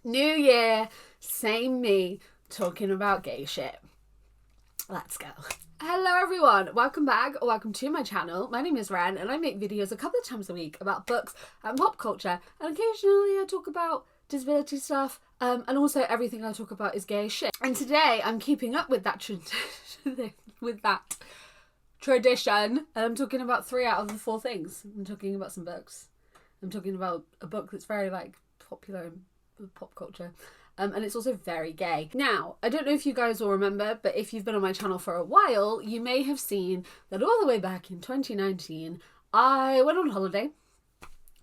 New year, same me, talking about gay shit. Let's go. Hello everyone, welcome back or welcome to my channel. My name is Ren and I make videos a couple of times a week about books and pop culture, and occasionally I talk about disability stuff, and also everything I talk about is gay shit. And today I'm keeping up with that tradition, and I'm talking about 3 out of the 4 things. I'm talking about some books. I'm talking about a book that's very popular in pop culture. And it's also very gay. Now, I don't know if you guys will remember, but if you've been on my channel for a while, you may have seen that all the way back in 2019, I went on holiday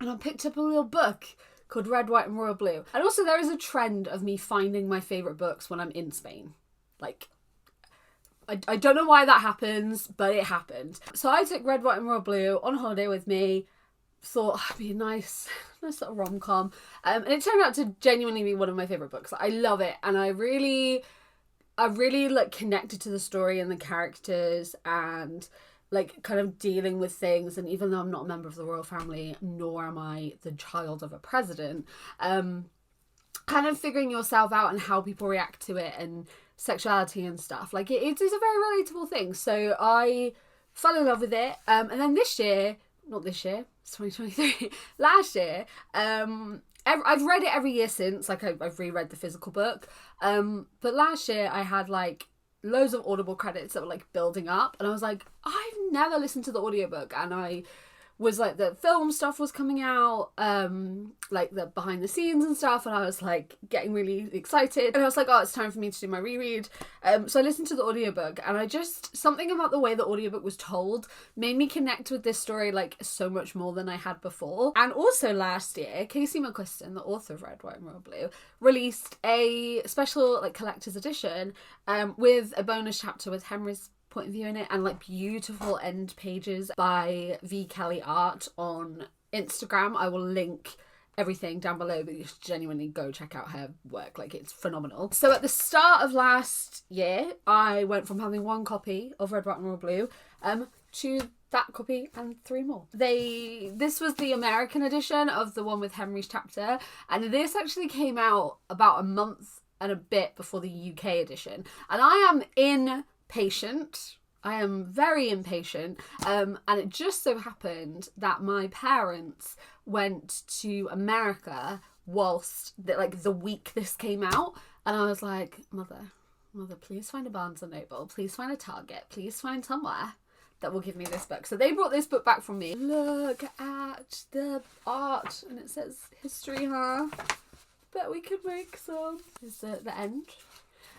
and I picked up a little book called Red, White and Royal Blue. And also there is a trend of me finding my favourite books when I'm in Spain. I don't know why that happens, but it happened. So I took Red, White and Royal Blue on holiday with me. Thought it'd be a nice little rom-com, and it turned out to genuinely be one of my favourite books. I love it, and I really connected to the story and the characters, and kind of dealing with things. And even though I'm not a member of the royal family, nor am I the child of a president, kind of figuring yourself out and how people react to it and sexuality and stuff. It is a very relatable thing. So I fell in love with it, and then not this year, it's 2023, last year, I've read it every year since, I've reread the physical book, but last year I had loads of Audible credits that were building up, and I was like, I've never listened to the audiobook, and I was the film stuff was coming out, the behind the scenes and stuff, and I was getting really excited, and I was like, oh, it's time for me to do my reread. So I listened to the audiobook, and something about the way the audiobook was told made me connect with this story so much more than I had before. And also last year, Casey McQuiston, the author of Red, White and Royal Blue, released a special collector's edition with a bonus chapter with Henry's point of view in it, and beautiful end pages by V Kelly Art on Instagram. I will link everything down below, but you should genuinely go check out her work. It's phenomenal. So at the start of last year, I went from having 1 copy of Red, White and Royal Blue to that copy and 3 more. This was the American edition of the one with Henry's chapter, and this actually came out about a month and a bit before the UK edition, and I am impatient. I am very impatient, and it just so happened that my parents went to America whilst the week this came out, and I was like, mother, please find a Barnes & Noble, please find a Target, please find somewhere that will give me this book. So they brought this book back from me. Look at the art, and it says history here. Bet we could make some. Is the end.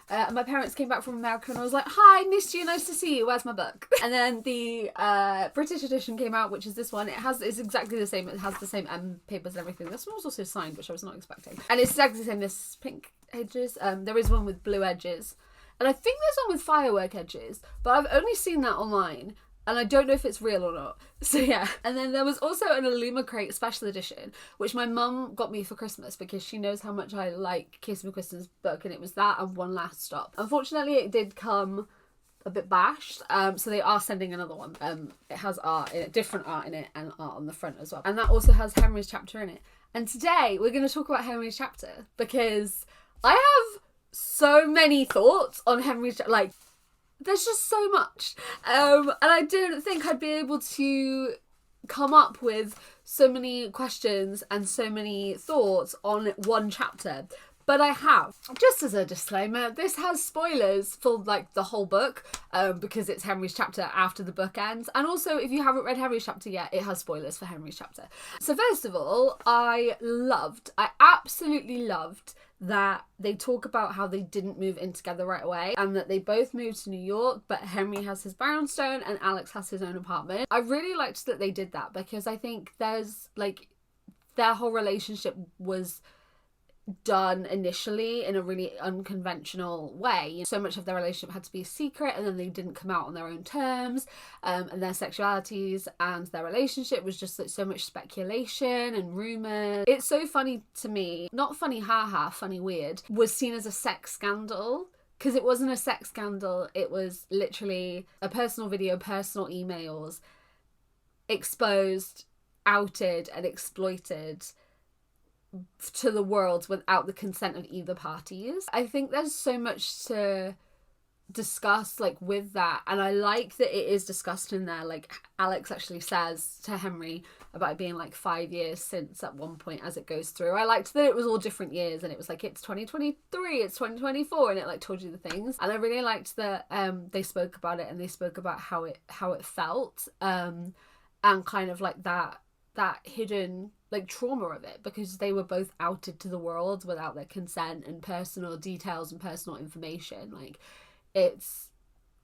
My parents came back from America and I was like, hi, missed you, nice to see you, where's my book? And then the British edition came out, which is this one. It's exactly the same. It has the same papers and everything. This one was also signed, which I was not expecting. And it's exactly the same. This pink edges. There is one with blue edges. And I think there's one with firework edges, but I've only seen that online, and I don't know if it's real or not. So yeah. And then there was also an Illuma Crate special edition, which my mum got me for Christmas because she knows how much I like Casey McQuiston's book, and it was that and One Last Stop. Unfortunately, it did come a bit bashed, so they are sending another one. It has art in it, different art in it, and art on the front as well. And that also has Henry's chapter in it. And today we're going to talk about Henry's chapter because I have so many thoughts on Henry's there's just so much, and I didn't think I'd be able to come up with so many questions and so many thoughts on one chapter, but I have. Just as a disclaimer, this has spoilers for the whole book, because it's Henry's chapter after the book ends, and also if you haven't read Henry's chapter yet, it has spoilers for Henry's chapter. So first of all, I absolutely loved that they talk about how they didn't move in together right away, and that they both moved to New York, but Henry has his brownstone and Alex has his own apartment. I really liked that they did that, because I think there's their whole relationship was done initially in a really unconventional way. So much of their relationship had to be a secret, and then they didn't come out on their own terms, and their sexualities and their relationship was just so much speculation and rumours. It's so funny to me, not funny haha, funny weird, was seen as a sex scandal, because it wasn't a sex scandal, it was literally a personal video, personal emails, exposed, outed and exploited to the world without the consent of either parties. I think there's so much to discuss like with that, and I like that it is discussed in there. Like Alex actually says to Henry about it being like 5 years since at one point as it goes through. I liked that it was all different years, and it was like it's 2023, it's 2024, and it like told you the things. And I really liked that they spoke about it, and they spoke about how it felt, and kind of like that hidden like trauma of it, because they were both outed to the world without their consent, and personal details and personal information. Like, it's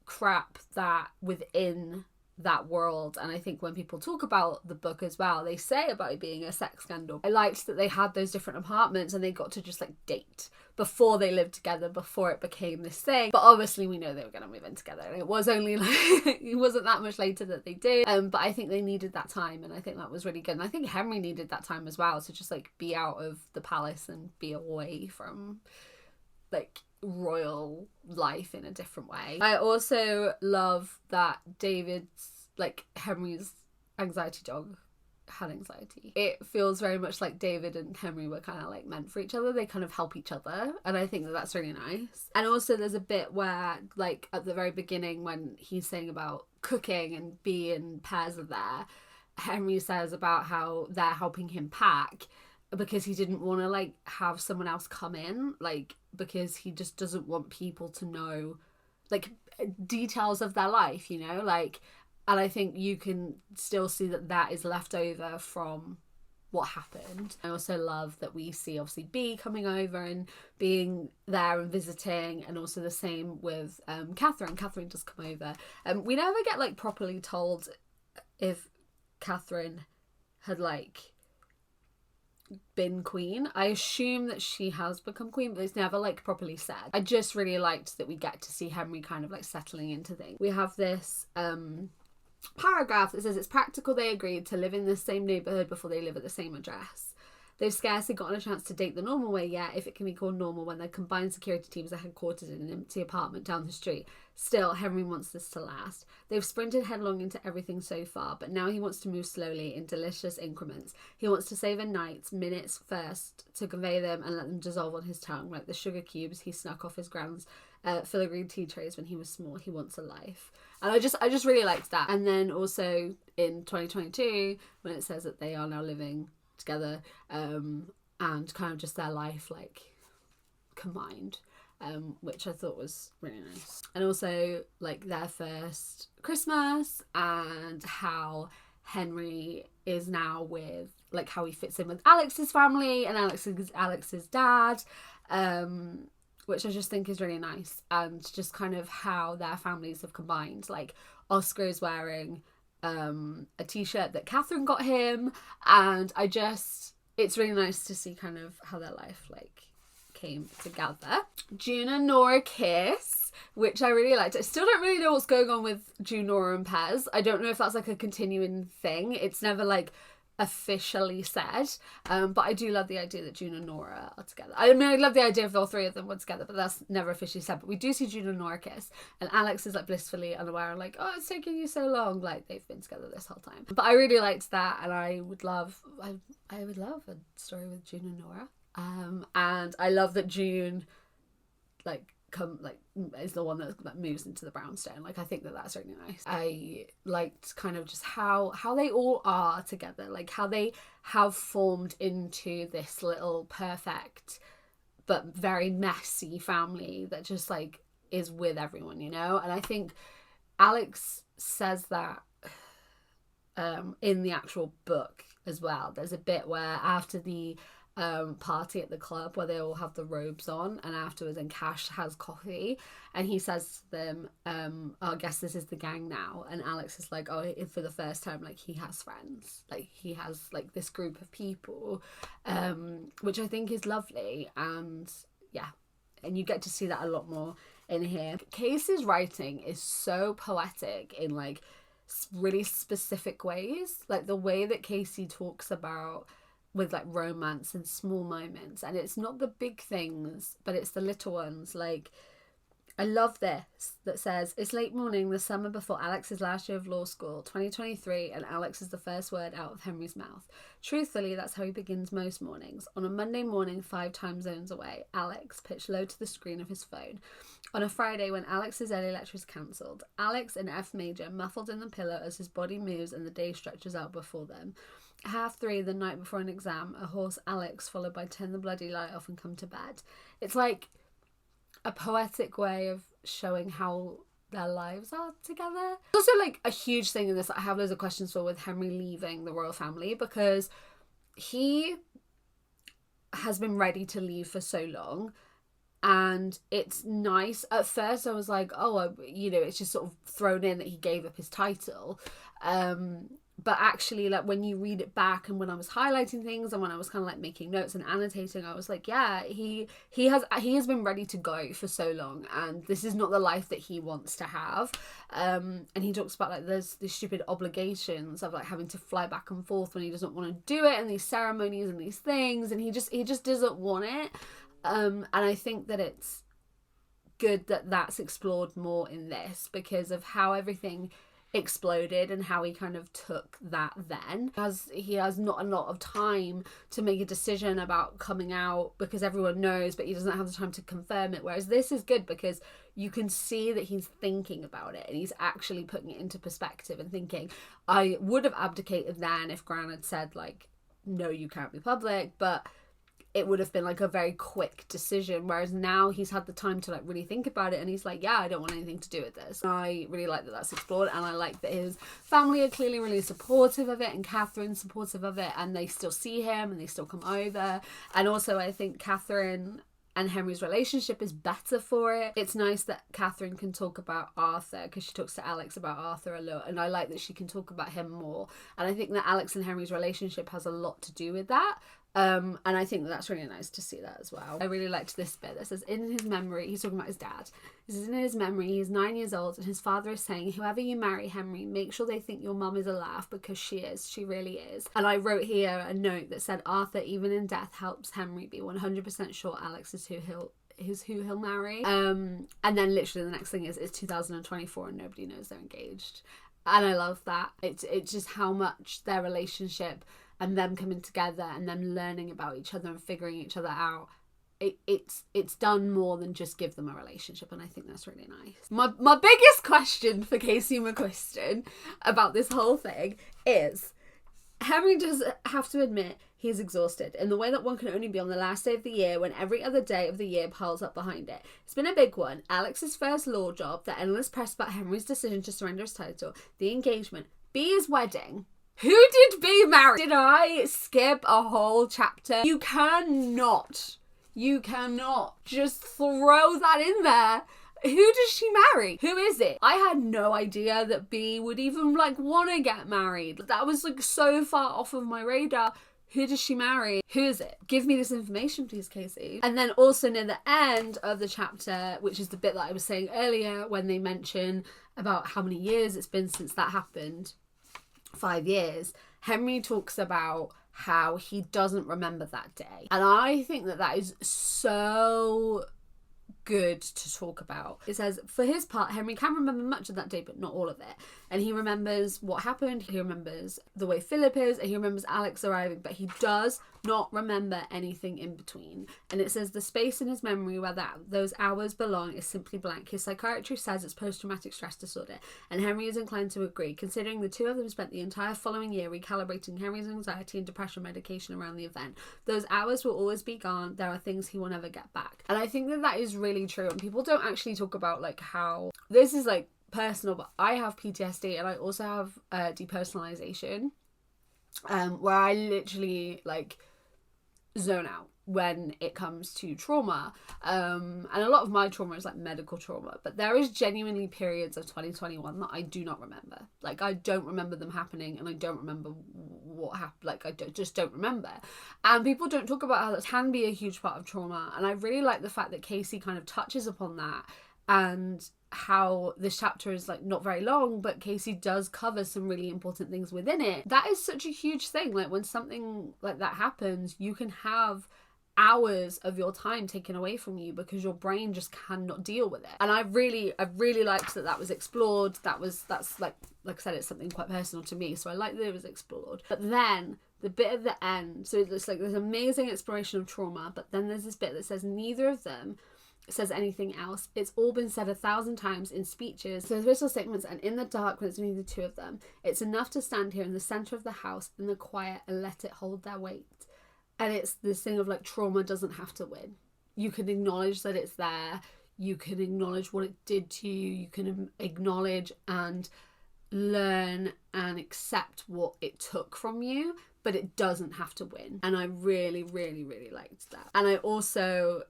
crap that within that world. And I think when people talk about the book as well, they say about it being a sex scandal. I liked that they had those different apartments and they got to just like date before they lived together, before it became this thing. But obviously we know they were going to move in together, and it was only like it wasn't that much later that they did. But I think they needed that time, and I think that was really good. And I think Henry needed that time as well, to just like be out of the palace and be away from like royal life in a different way. I also love that David's, like Henry's anxiety dog had anxiety. It feels very much like David and Henry were kind of like meant for each other. They kind of help each other, and I think that that's really nice. And also there's a bit where like at the very beginning when he's saying about cooking and Bea and Pez are there, Henry says about how they're helping him pack because he didn't want to like have someone else come in, like because he just doesn't want people to know like details of their life, you know, like. And I think you can still see that that is left over from what happened. I also love that we see obviously Bea coming over and being there and visiting, and also the same with Catherine. Catherine does come over. We never get like properly told if Catherine had like been queen. I assume that she has become queen, but it's never like properly said. I just really liked that we get to see Henry kind of like settling into things. We have this paragraph that says it's practical they agreed to live in the same neighbourhood before they live at the same address. They've scarcely gotten a chance to date the normal way yet, if it can be called normal when their combined security teams are headquartered in an empty apartment down the street. Still, Henry wants this to last. They've sprinted headlong into everything so far, but now he wants to move slowly in delicious increments. He wants to savour nights, minutes first, to convey them and let them dissolve on his tongue, like the sugar cubes he snuck off his grand's filigree tea trays when he was small. He wants a life. And I just really liked that. And then also in 2022, when it says that they are now living together, and kind of just their life like combined, which I thought was really nice. And also like their first Christmas, and how Henry is now with like how he fits in with Alex's family and Alex's dad, which I just think is really nice. And just kind of how their families have combined. Like Oscar is wearing a t-shirt that Catherine got him, and it's really nice to see kind of how their life like came together. June and Nora kiss, which I really liked. I still don't really know what's going on with June, Nora and Pez. I don't know if that's like a continuing thing. It's never like officially said, but I do love the idea that June and Nora are together. I mean, I love the idea of all three of them were together, but that's never officially said. But we do see June and Nora kiss, and Alex is like blissfully unaware, like, oh, it's taking you so long, like they've been together this whole time. But I really liked that, and I would love a story with June and Nora. And I love that June is the one that moves into the Brownstone. Like, I think that that's really nice. I liked kind of just how they all are together, like how they have formed into this little perfect but very messy family that just like is with everyone, you know. And I think Alex says that in the actual book as well. There's a bit where after the party at the club where they all have the robes on, and afterwards, and Cash has coffee, and he says to them, oh, I guess this is the gang now. And Alex is like, oh, for the first time, like he has friends, like he has like this group of people, which I think is lovely. And yeah, and you get to see that a lot more in here. Casey's writing is so poetic in like really specific ways, like the way that Casey talks about with like romance and small moments, and it's not the big things but it's the little ones. Like I love this that says, it's late morning, the summer before Alex's last year of law school, 2023, and Alex is the first word out of Henry's mouth. Truthfully, that's how he begins most mornings. On a Monday morning, 5 time zones away, Alex, pitched low to the screen of his phone. On a Friday, when Alex's early lecture is cancelled, Alex in F major, muffled in the pillow as his body moves and the day stretches out before them. 3:30 the night before an exam, a hoarse Alex, followed by turn the bloody light off and come to bed. It's like a poetic way of showing how their lives are together. Also, like, a huge thing in this that I have loads of questions for with Henry leaving the royal family, because he has been ready to leave for so long, and it's nice. At first I was like, oh, you know, it's just sort of thrown in that he gave up his title, but actually, like, when you read it back, and when I was highlighting things and when I was kind of like making notes and annotating, I was like, yeah, he has been ready to go for so long, and this is not the life that he wants to have. And he talks about, like, there's these stupid obligations of, like, having to fly back and forth when he doesn't want to do it, and these ceremonies and these things, and he just doesn't want it. And I think that it's good that that's explored more in this, because of how everything exploded and how he kind of took that then. As he has not a lot of time to make a decision about coming out, because everyone knows, but he doesn't have the time to confirm it. Whereas this is good because you can see that he's thinking about it and he's actually putting it into perspective and thinking, I would have abdicated then if Gran had said, like, no, you can't be public, but it would have been like a very quick decision, whereas now he's had the time to, like, really think about it, and he's like, yeah, I don't want anything to do with this. I really like that that's explored, and I like that his family are clearly really supportive of it, and Catherine's supportive of it, and they still see him and they still come over. And also I think Catherine and Henry's relationship is better for it. It's nice that Catherine can talk about Arthur, because she talks to Alex about Arthur a lot, and I like that she can talk about him more. And I think that Alex and Henry's relationship has a lot to do with that. And I think that's really nice to see that as well. I really liked this bit that says, in his memory, he's talking about his dad. This is in his memory, he's 9 years old, and his father is saying, whoever you marry, Henry, make sure they think your mum is a laugh, because she is. She really is. And I wrote here a note that said, Arthur, even in death, helps Henry be 100% sure Alex is who he'll marry. And then literally the next thing is, it's 2024 and nobody knows they're engaged. And I love that. It's just how much their relationship and them coming together and them learning about each other and figuring each other out, it's done more than just give them a relationship, and I think that's really nice. My biggest question for Casey McQuiston about this whole thing is, Henry does have to admit he's exhausted in the way that one can only be on the last day of the year, when every other day of the year piles up behind it. It's been a big one. Alex's first law job, the endless press about Henry's decision to surrender his title, the engagement, B's wedding. Who did B marry? Did I skip a whole chapter? You cannot just throw that in there. Who does she marry? Who is it? I had no idea that B would even, like, want to get married. That was, like, so far off of my radar. Who does she marry? Who is it? Give me this information, please, Casey. And then also near the end of the chapter, which is the bit that I was saying earlier, when they mention about how many years it's been since that happened, 5 years, Henry talks about how he doesn't remember that day. And I think that that is so good to talk about. It says, for his part, Henry can remember much of that day, but not all of it. And he remembers what happened, he remembers the way Philip is, and he remembers Alex arriving, but he does not remember anything in between. And it says the space in his memory where those hours belong is simply blank. His psychiatrist says it's post-traumatic stress disorder, and Henry is inclined to agree, considering the two of them spent the entire following year recalibrating Henry's anxiety and depression medication around the event. Those hours will always be gone. There are things he will never get back. And I think that that is really true, and people don't actually talk about, like, how this is, like, personal, but I have PTSD, and I also have depersonalization, where I literally, like, zone out when it comes to trauma, and a lot of my trauma is, like, medical trauma, but there is genuinely periods of 2021 that I do not remember. Like, I don't remember them happening, and I don't remember what happened. Like, I just don't remember. And people don't talk about how that can be a huge part of trauma, and I really like the fact that Casey kind of touches upon that, and how this chapter is, like, not very long, but Casey does cover some really important things within it. That is such a huge thing. Like, when something like that happens, you can have hours of your time taken away from you because your brain just cannot deal with it. And I really liked that was explored. That's like I said, it's something quite personal to me, so I like that it was explored. But then the bit at the end, so it's like this amazing exploration of trauma, but then there's this bit that says neither of them says anything else. It's all been said 1,000 times in speeches, so visual statements, and in the dark when it's only the two of them. It's enough to stand here in the centre of the house in the quiet and let it hold their weight. And it's this thing of like, trauma doesn't have to win. You can acknowledge that it's there. You can acknowledge what it did to you. You can acknowledge and learn and accept what it took from you, but it doesn't have to win. And I really liked that. And I also,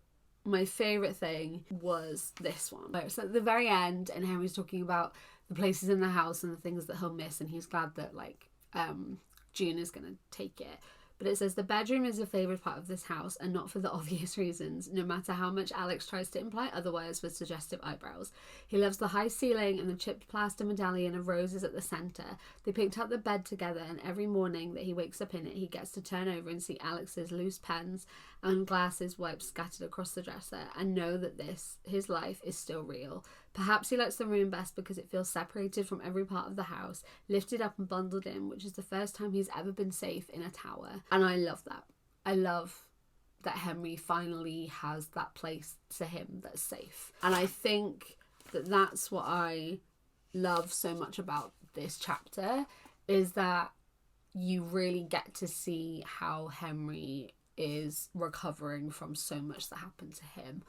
my favourite thing was this one. It's at the very end, and Henry's talking about the places in the house and the things that he'll miss, and he's glad that like June is going to take it. But it says, the bedroom is a favourite part of this house, and not for the obvious reasons, no matter how much Alex tries to imply otherwise with suggestive eyebrows. He loves the high ceiling and the chipped plaster medallion of roses at the centre. They picked up the bed together, and every morning that he wakes up in it, he gets to turn over and see Alex's loose pens and glasses wipes scattered across the dresser, and know that his life, is still real. Perhaps he likes the room best because it feels separated from every part of the house, lifted up and bundled in, which is the first time he's ever been safe in a tower. And I love that. I love that Henry finally has that place to him that's safe. And I think that that's what I love so much about this chapter, is that you really get to see how Henry is recovering from so much that happened to him.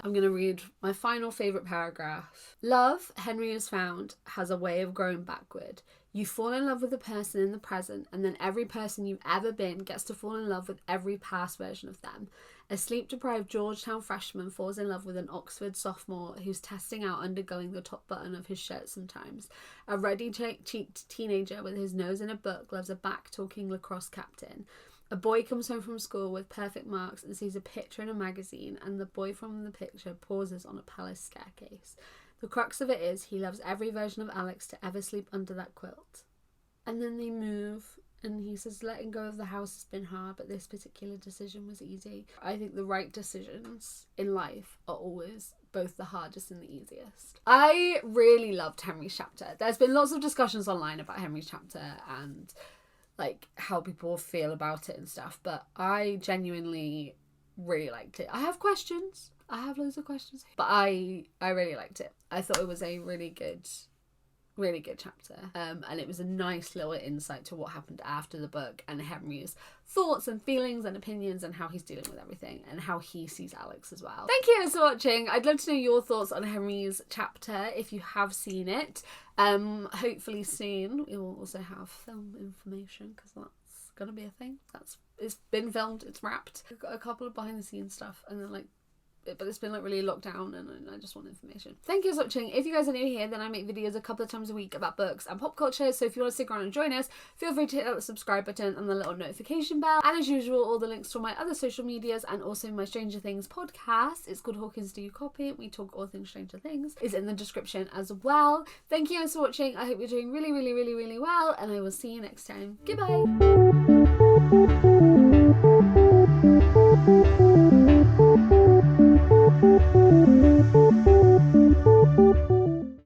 I'm going to read my final favourite paragraph. Love, Henry has found, has a way of growing backward. You fall in love with a person in the present, and then every person you've ever been gets to fall in love with every past version of them. A sleep-deprived Georgetown freshman falls in love with an Oxford sophomore who's testing out undergoing the top button of his shirt sometimes. A ruddy-cheeked teenager with his nose in a book loves a back-talking lacrosse captain. A boy comes home from school with perfect marks and sees a picture in a magazine, and the boy from the picture pauses on a palace staircase. The crux of it is he loves every version of Alex to ever sleep under that quilt. And then they move, and he says letting go of the house has been hard, but this particular decision was easy. I think the right decisions in life are always both the hardest and the easiest. I really loved Henry's chapter. There's been lots of discussions online about Henry's chapter and like how people feel about it and stuff, but I genuinely really liked it. I have questions. I have loads of questions, but I really liked it. I thought it was a really good chapter, and it was a nice little insight to what happened after the book and Henry's thoughts and feelings and opinions and how he's dealing with everything and how he sees Alex as well. Thank you guys for watching. I'd love to know your thoughts on Henry's chapter if you have seen it. Hopefully soon we will also have film information, because that's gonna be a thing. It's been filmed, it's wrapped. I've got a couple of behind the scenes stuff, and then but it's been like really locked down, and I just want information. Thank you for watching. If you guys are new here, then I make videos a couple of times a week about books and pop culture, so if you want to stick around and join us, feel free to hit that subscribe button and the little notification bell. And as usual, all the links to my other social medias and also my Stranger Things podcast, it's called Hawkins Do You Copy, we talk all things Stranger Things, is in the description as well. Thank you guys for watching. I hope you're doing really well, and I will see you next time. Goodbye!